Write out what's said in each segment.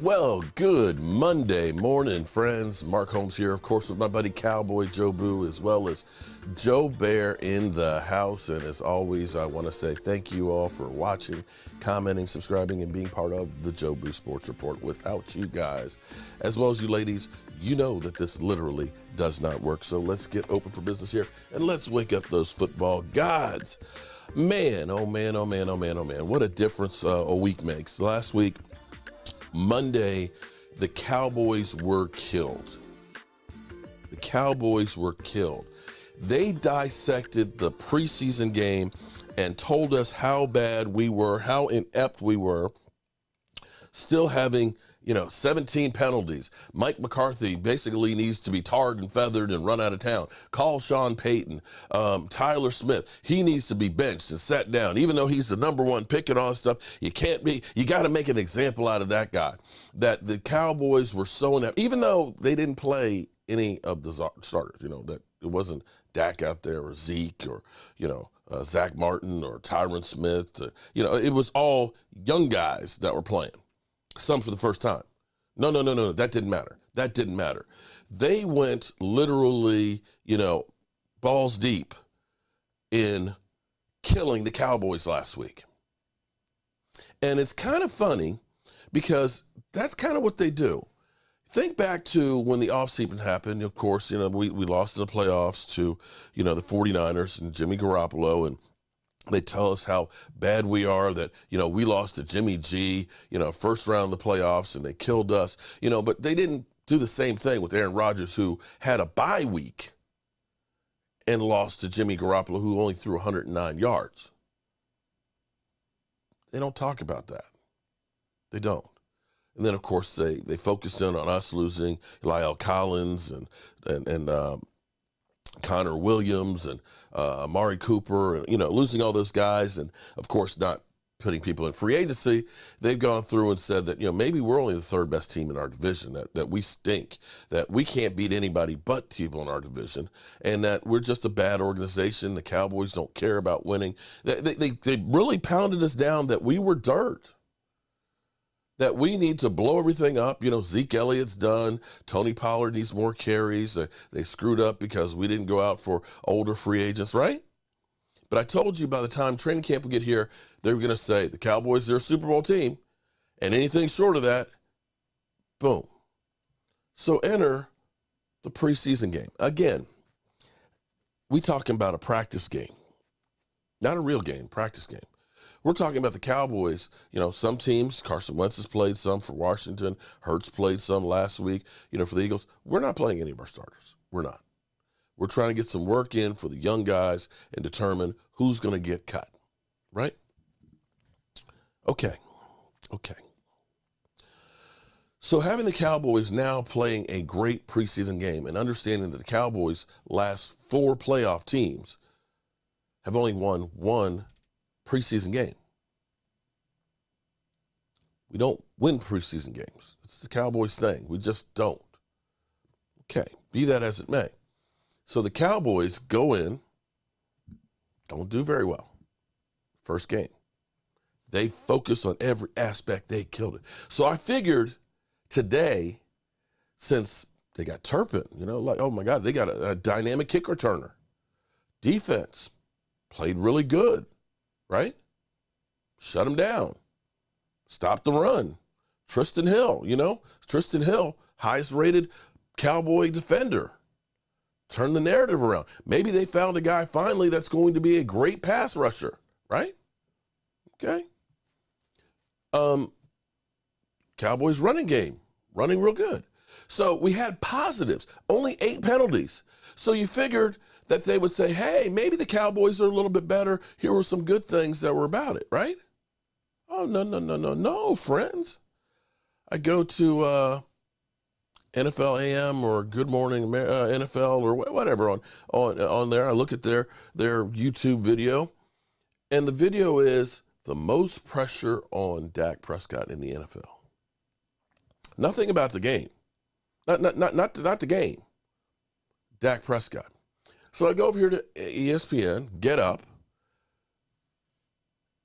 Well, good Monday morning, friends. Mark Holmes here, of course, with my buddy Cowboy Joe Boo, as well as Joe Bear in the house. And as always, I want to say thank you all for watching, commenting, subscribing, and being part of the Joe Boo Sports Report. Without you guys, as well as you ladies, you know that this literally does not work. So let's get open for business here, and let's wake up those football gods. Man, oh man, oh man, oh man, oh man. What a difference a week makes. Last week, Monday, the Cowboys were killed. The Cowboys were killed. They dissected the preseason game and told us how bad we were, how inept we were, still having 17 penalties. Mike McCarthy basically needs to be tarred and feathered and run out of town. Call Sean Payton. Tyler Smith, he needs to be benched and sat down. Even though he's the number one pick and all that stuff, you got to make an example out of that guy. That the Cowboys were so inept, even though they didn't play any of the starters, that it wasn't Dak out there or Zeke or, Zach Martin or Tyron Smith. It was all young guys that were playing. Some for the first time. No, that didn't matter. That didn't matter. They went literally, balls deep in killing the Cowboys last week. And it's kind of funny because that's kind of what they do. Think back to when the offseason happened. Of course, we lost in the playoffs to, the 49ers and Jimmy Garoppolo, and they tell us how bad we are, that, we lost to Jimmy G, first round of the playoffs, and they killed us, but they didn't do the same thing with Aaron Rodgers, who had a bye week and lost to Jimmy Garoppolo, who only threw 109 yards. They don't talk about that. They don't. And then, of course, they focused in on us losing Lyle Collins and Connor Williams and Amari Cooper, and, losing all those guys, and, of course, not putting people in free agency. They've gone through and said that, maybe we're only the third best team in our division, that we stink, that we can't beat anybody but people in our division, and that we're just a bad organization. The Cowboys don't care about winning. They really pounded us down that we were dirt, that we need to blow everything up. Zeke Elliott's done. Tony Pollard needs more carries. They screwed up because we didn't go out for older free agents, right? But I told you by the time training camp would get here, they were going to say the Cowboys, they're a Super Bowl team, and anything short of that, boom. So enter the preseason game. Again, we talking about a practice game, not a real game, practice game. We're talking about the Cowboys. Some teams, Carson Wentz has played some for Washington. Hurts played some last week, for the Eagles. We're not playing any of our starters. We're not. We're trying to get some work in for the young guys and determine who's going to get cut, right? Okay. So having the Cowboys now playing a great preseason game and understanding that the Cowboys' last 4 playoff teams have only won 1 preseason game. We don't win preseason games. It's the Cowboys thing. We just don't. Okay, be that as it may. So the Cowboys go in, don't do very well. First game. They focused on every aspect. They killed it. So I figured today, since they got Turpin, oh my God, they got a dynamic kick returner. Defense played really good. Right? Shut him down. Stop the run. Tristan Hill, Tristan Hill, highest rated Cowboy defender. Turn the narrative around. Maybe they found a guy finally that's going to be a great pass rusher, right? Okay. Cowboys running game, running real good. So we had positives, only 8 penalties. So you figured that they would say, hey, maybe the Cowboys are a little bit better. Here were some good things that were about it, right? Oh, no, friends. I go to NFL AM or Good Morning NFL or whatever on there. I look at their YouTube video, and the video is the most pressure on Dak Prescott in the NFL. Nothing about the game. Not the game. Dak Prescott. So I go over here to ESPN, Get Up,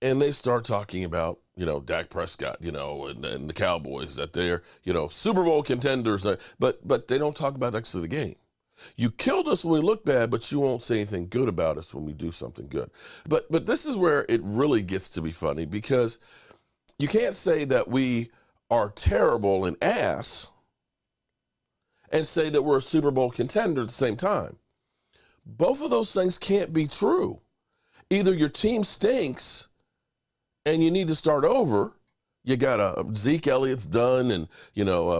and they start talking about Dak Prescott, and the Cowboys, that they're, Super Bowl contenders, but they don't talk about actually the game. You killed us when we look bad, but you won't say anything good about us when we do something good. But this is where it really gets to be funny, because you can't say that we are terrible and ass and say that we're a Super Bowl contender at the same time. Both of those things can't be true. Either your team stinks and you need to start over. You got Zeke Elliott's done, and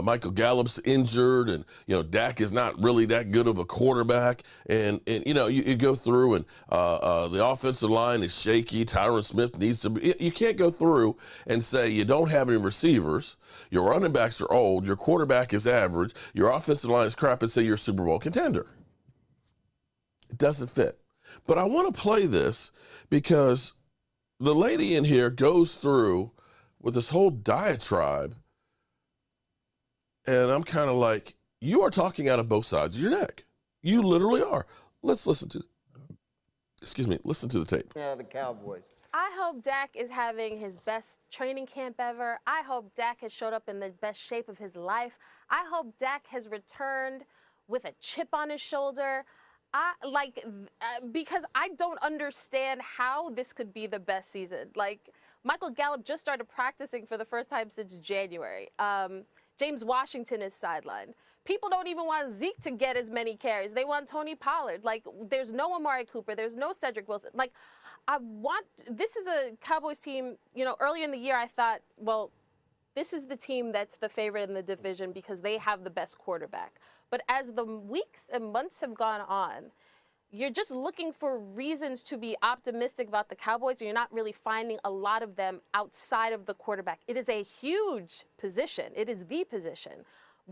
Michael Gallup's injured, and Dak is not really that good of a quarterback, and you go through, and the offensive line is shaky. Tyron Smith needs to be. You can't go through and say you don't have any receivers, your running backs are old, your quarterback is average, your offensive line is crap, and say you're a Super Bowl contender. It doesn't fit. But I want to play this because the lady in here goes through with this whole diatribe, and I'm kind of like, you are talking out of both sides of your neck. You literally are. Let's listen to the tape. Out of the Cowboys. I hope Dak is having his best training camp ever. I hope Dak has showed up in the best shape of his life. I hope Dak has returned with a chip on his shoulder. Because I don't understand how this could be the best season. Michael Gallup just started practicing for the first time since January. James Washington is sidelined. People don't even want Zeke to get as many carries. They want Tony Pollard. There's no Amari Cooper. There's no Cedric Wilson. This is a Cowboys team, earlier in the year I thought, well, this is the team that's the favorite in the division because they have the best quarterback. But as the weeks and months have gone on, you're just looking for reasons to be optimistic about the Cowboys, and you're not really finding a lot of them outside of the quarterback. It is a huge position. It is the position.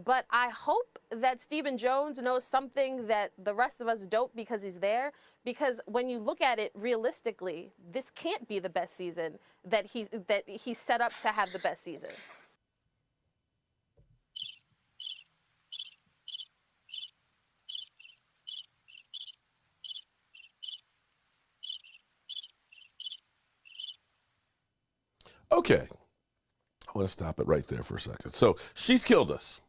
But I hope that Stephen Jones knows something that the rest of us don't because he's there. Because when you look at it realistically, this can't be the best season that he's set up to have the best season. Okay, I want to stop it right there for a second. So she's killed us.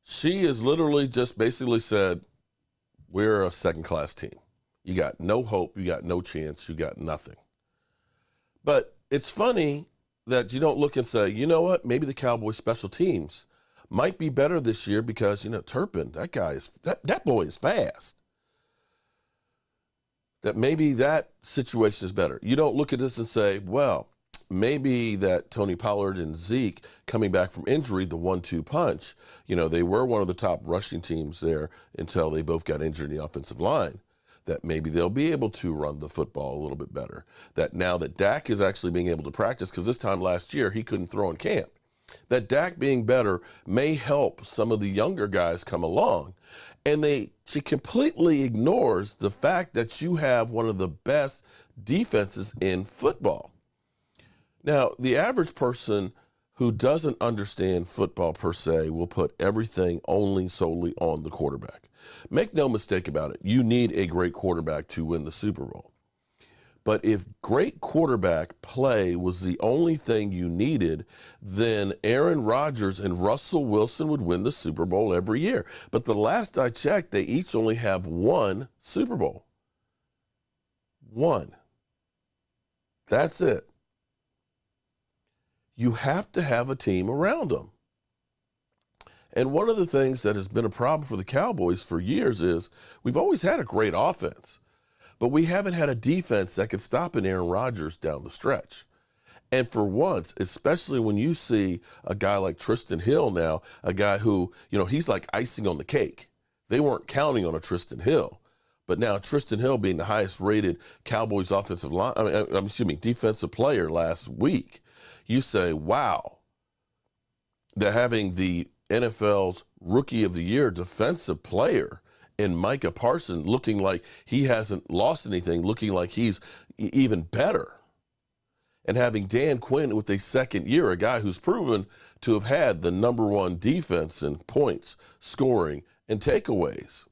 She has literally just basically said, we're a second-class team. You got no hope, you got no chance, you got nothing. But it's funny that you don't look and say, you know what, maybe the Cowboys special teams might be better this year because, Turpin, that boy is fast. That maybe that situation is better. You don't look at this and say, well, maybe that Tony Pollard and Zeke coming back from injury, the 1-2 punch, they were one of the top rushing teams there until they both got injured in the offensive line, that maybe they'll be able to run the football a little bit better. That now that Dak is actually being able to practice, because this time last year he couldn't throw in camp, that Dak being better may help some of the younger guys come along. And she completely ignores the fact that you have one of the best defenses in football. Now, the average person who doesn't understand football per se will put everything solely on the quarterback. Make no mistake about it. You need a great quarterback to win the Super Bowl. But if great quarterback play was the only thing you needed, then Aaron Rodgers and Russell Wilson would win the Super Bowl every year. But the last I checked, they each only have one Super Bowl. One. That's it. You have to have a team around them. And one of the things that has been a problem for the Cowboys for years is we've always had a great offense, but we haven't had a defense that could stop an Aaron Rodgers down the stretch. And for once, especially when you see a guy like Tristan Hill now, a guy who, he's like icing on the cake. They weren't counting on a Tristan Hill. But now Tristan Hill being the highest rated Cowboys defensive player last week, you say, wow, they're having the NFL's Rookie of the Year defensive player in Micah Parsons looking like he hasn't lost anything, looking like he's even better. And having Dan Quinn with a second year, a guy who's proven to have had the #1 defense in points, scoring, and takeaways.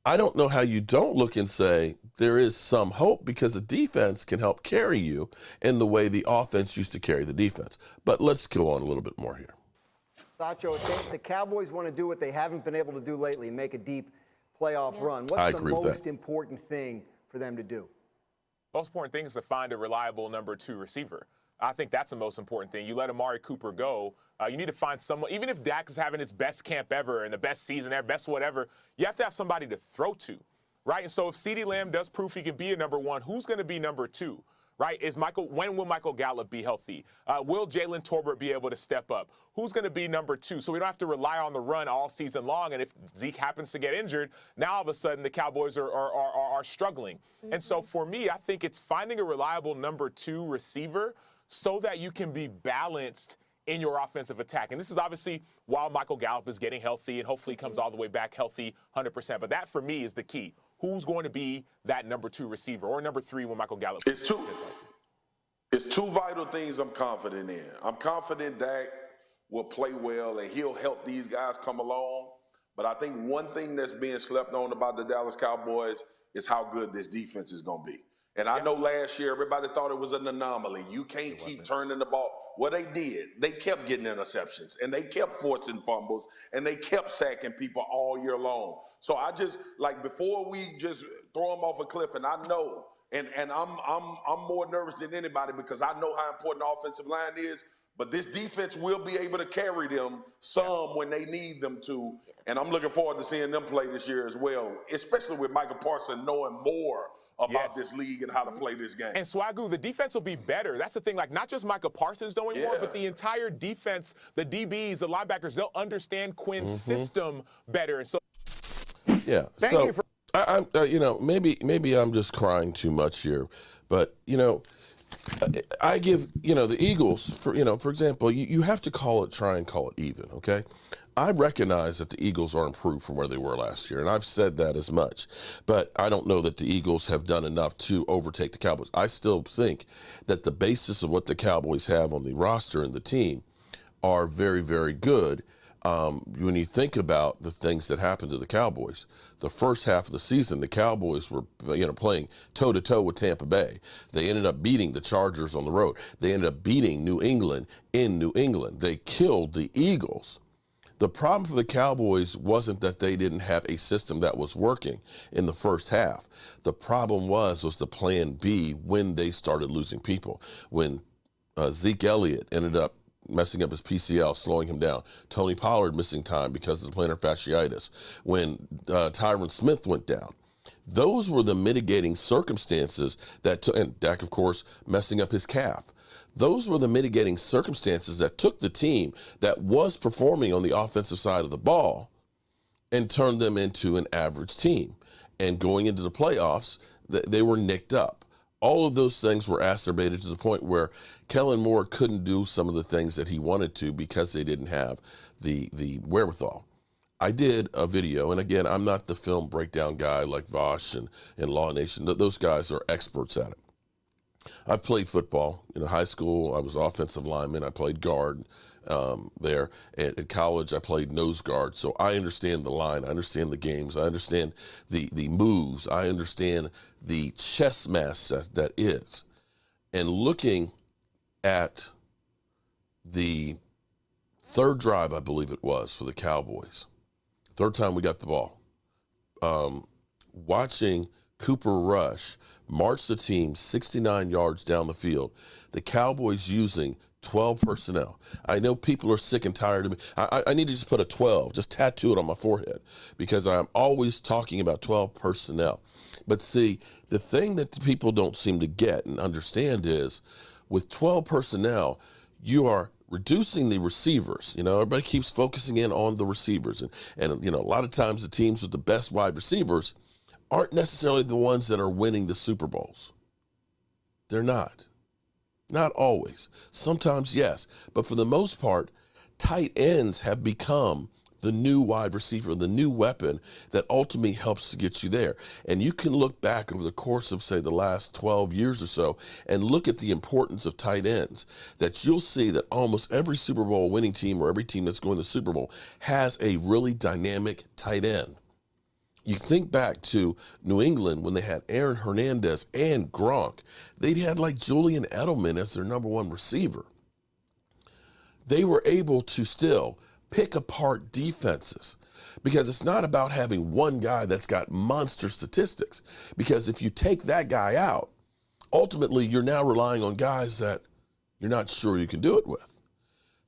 I don't know how you don't look and say, there is some hope because the defense can help carry you in the way the offense used to carry the defense. But let's go on a little bit more here. Sacho, if the Cowboys want to do what they haven't been able to do lately, make a deep playoff run, what's the most important thing for them to do? Most important thing is to find a reliable number 2 receiver. I think that's the most important thing. You let Amari Cooper go. You need to find someone, even if Dak is having his best camp ever and the best season ever, best whatever, you have to have somebody to throw to, right? And so if CeeDee Lamb does prove he can be a number 1, who's going to be number 2? Right? When will Michael Gallup be healthy? Will Jalen Tolbert be able to step up? Who's going to be number 2? So we don't have to rely on the run all season long. And if Zeke happens to get injured, now all of a sudden the Cowboys are struggling. Mm-hmm. And so for me, I think it's finding a reliable number 2 receiver so that you can be balanced in your offensive attack. And this is obviously while Michael Gallup is getting healthy and hopefully comes all the way back healthy 100%. But that for me is the key. Who's going to be that number 2 receiver or number 3 when Michael Gallup? It's two vital things I'm confident in. I'm confident Dak will play well and he'll help these guys come along. But I think one thing that's being slept on about the Dallas Cowboys is how good this defense is going to be. And I know last year everybody thought it was an anomaly. You can't keep turning the ball. Well, they did. They kept getting interceptions, and they kept forcing fumbles, and they kept sacking people all year long. So I just, like, before we just throw them off a cliff, and I know, and I'm more nervous than anybody because I know how important the offensive line is, but this defense will be able to carry them some when they need them to. And I'm looking forward to seeing them play this year as well, especially with Michael Parsons knowing more about this league and how to play this game. And Swagoo, the defense will be better. That's the thing. Like, not just Michael Parsons knowing more, but the entire defense, the DBs, the linebackers, they'll understand Quinn's system better. And so, thank you for I'm maybe I'm just crying too much here, but I give the Eagles for example, you have to try and call it even, okay? I recognize that the Eagles are improved from where they were last year, and I've said that as much, but I don't know that the Eagles have done enough to overtake the Cowboys. I still think that the basis of what the Cowboys have on the roster and the team are very, very good. When you think about the things that happened to the Cowboys, the first half of the season, the Cowboys were, playing toe-to-toe with Tampa Bay. They ended up beating the Chargers on the road. They ended up beating New England in New England. They killed the Eagles. The problem for the Cowboys wasn't that they didn't have a system that was working in the first half. The problem was the plan B when they started losing people. When Zeke Elliott ended up messing up his PCL, slowing him down. Tony Pollard missing time because of the plantar fasciitis. When Tyron Smith went down. Those were the mitigating circumstances and Dak, of course, messing up his calf. Those were the mitigating circumstances that took the team that was performing on the offensive side of the ball and turned them into an average team. And going into the playoffs, they were nicked up. All of those things were exacerbated to the point where Kellen Moore couldn't do some of the things that he wanted to because they didn't have the wherewithal. I did a video, and again, I'm not the film breakdown guy like Vosh and Law Nation. Those guys are experts at it. I've played football. In high school, I was offensive lineman. I played guard there. At college, I played nose guard. So I understand the line. I understand the games. I understand the moves. I understand the chess match that is. And looking at the third drive, I believe it was, for the Cowboys, third time we got the ball, watching Cooper Rush march the team 69 yards down the field, the Cowboys using 12 personnel. I know people are sick and tired of me. I need to just put a 12, just tattoo it on my forehead, because I'm always talking about 12 personnel. But see, the thing that the people don't seem to get and understand is with 12 personnel, you are reducing the receivers. Everybody keeps focusing in on the receivers. And a lot of times the teams with the best wide receivers aren't necessarily the ones that are winning the Super Bowls. They're not. Not always. Sometimes, yes. But for the most part, tight ends have become the new wide receiver, the new weapon that ultimately helps to get you there. And you can look back over the course of, say, the last 12 years or so and look at the importance of tight ends, that you'll see that almost every Super Bowl winning team or every team that's going to the Super Bowl has a really dynamic tight end. You think back to New England when they had Aaron Hernandez and Gronk. They had like Julian Edelman as their number one receiver. They were able to still pick apart defenses because it's not about having one guy that's got monster statistics. Because if you take that guy out, ultimately you're now relying on guys that you're not sure you can do it with.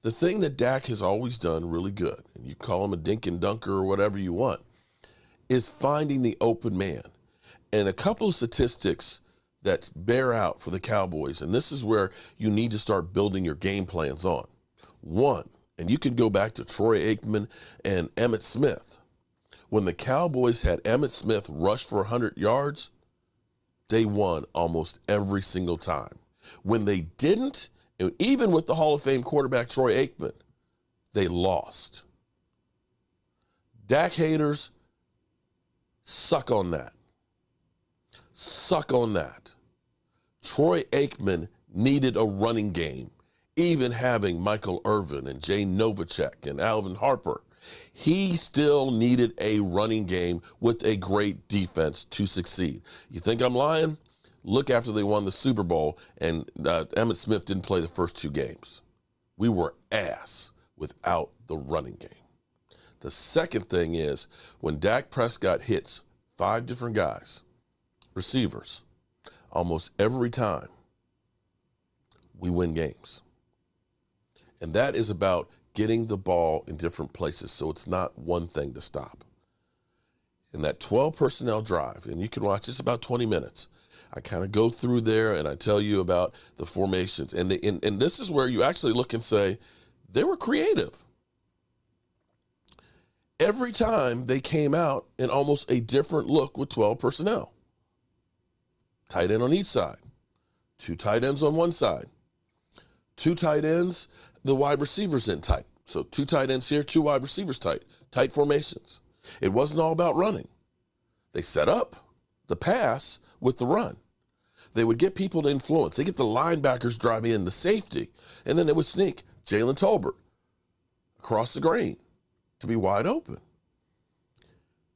The thing that Dak has always done really good, and you call him a dink and dunker or whatever you want, is finding the open man. And a couple of statistics that bear out for the Cowboys, and this is where you need to start building your game plans on. One, and you could go back to Troy Aikman and Emmitt Smith. When the Cowboys had Emmitt Smith rush for 100 yards, they won almost every single time. When they didn't, and even with the Hall of Fame quarterback Troy Aikman, they lost. Dak haters, suck on that. Suck on that. Troy Aikman needed a running game, even having Michael Irvin and Jay Novacek and Alvin Harper. He still needed a running game with a great defense to succeed. You think I'm lying? Look after they won the Super Bowl and Emmitt Smith didn't play the first 2 games. We were ass without the running game. The second thing is when Dak Prescott hits 5 different guys, receivers, almost every time, we win games. And that is about getting the ball in different places so it's not one thing to stop. In that 12 personnel drive, and you can watch, it's about 20 minutes. I kind of go through there and I tell you about the formations. And this is where you actually look and say, they were creative. Every time they came out in almost a different look with 12 personnel. Tight end on each side. 2 tight ends on one side. 2 tight ends, the wide receivers in tight. So 2 tight ends here, 2 wide receivers tight. Tight formations. It wasn't all about running. They set up the pass with the run. They would get people to influence. They get the linebackers driving in the safety, and then they would sneak Jalen Tolbert across the green to be wide open.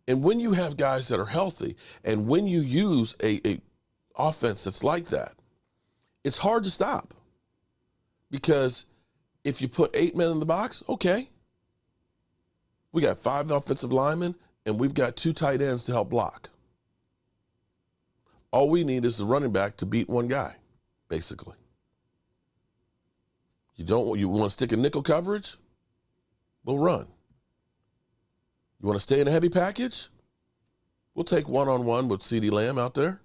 And when you have guys that are healthy, and when you use a offense that's like that, it's hard to stop. Because if you put 8 men in the box, okay. We got 5 offensive linemen, and we've got 2 tight ends to help block. All we need is the running back to beat one guy, basically. You want to stick in nickel coverage? We'll run. You want to stay in a heavy package? We'll take one-on-one with CeeDee Lamb out there.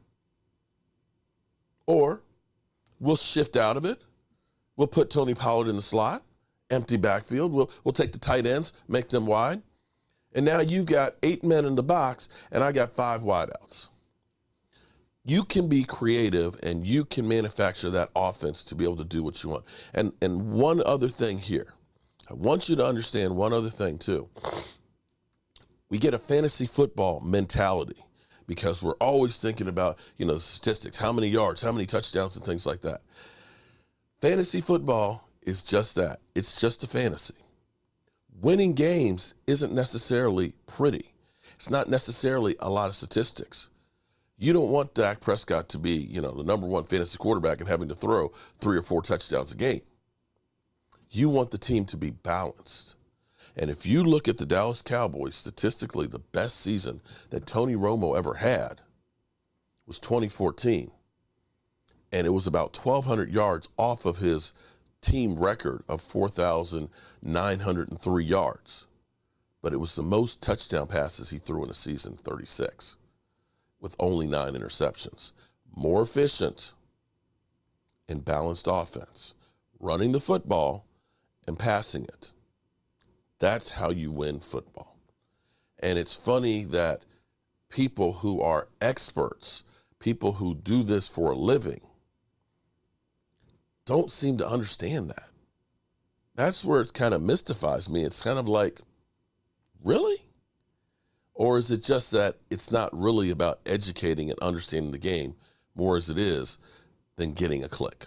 Or we'll shift out of it. We'll put Tony Pollard in the slot, empty backfield. We'll take the tight ends, make them wide. And now you've got 8 men in the box, and I got 5 wideouts. You can be creative, and you can manufacture that offense to be able to do what you want. And one other thing here. I want you to understand one other thing, too. We get a fantasy football mentality because we're always thinking about, the statistics, how many yards, how many touchdowns, and things like that. Fantasy football is just that. It's just a fantasy. Winning games isn't necessarily pretty. It's not necessarily a lot of statistics. You don't want Dak Prescott to be, the number 1 fantasy quarterback and having to throw 3 or 4 touchdowns a game. You want the team to be balanced. And if you look at the Dallas Cowboys, statistically, the best season that Tony Romo ever had was 2014. And it was about 1,200 yards off of his team record of 4,903 yards. But it was the most touchdown passes he threw in a season, 36, with only 9 interceptions. More efficient and balanced offense. Running the football and passing it. That's how you win football. And it's funny that people who are experts, people who do this for a living, don't seem to understand that. That's where it kind of mystifies me. It's kind of like, really? Or is it just that it's not really about educating and understanding the game more as it is than getting a click?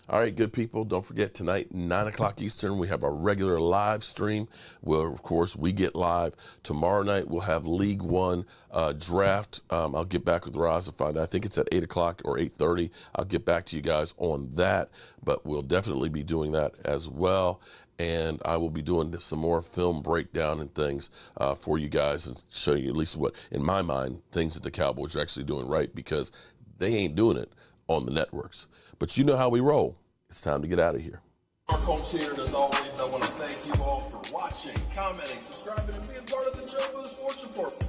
All right, good people, don't forget tonight, 9 o'clock Eastern, we have our regular live stream where, of course, we get live. Tomorrow night, we'll have League One draft. I'll get back with Roz to find out. I think it's at 8 o'clock or 8:30. I'll get back to you guys on that, but we'll definitely be doing that as well. And I will be doing some more film breakdown and things for you guys and show you at least what, in my mind, things that the Cowboys are actually doing right, because they ain't doing it on the networks. But you know how we roll. It's time to get out of here. Mark Holmes here, and as always, I want to thank you all for watching, commenting, subscribing, and being part of the Joe Boo Sports Report.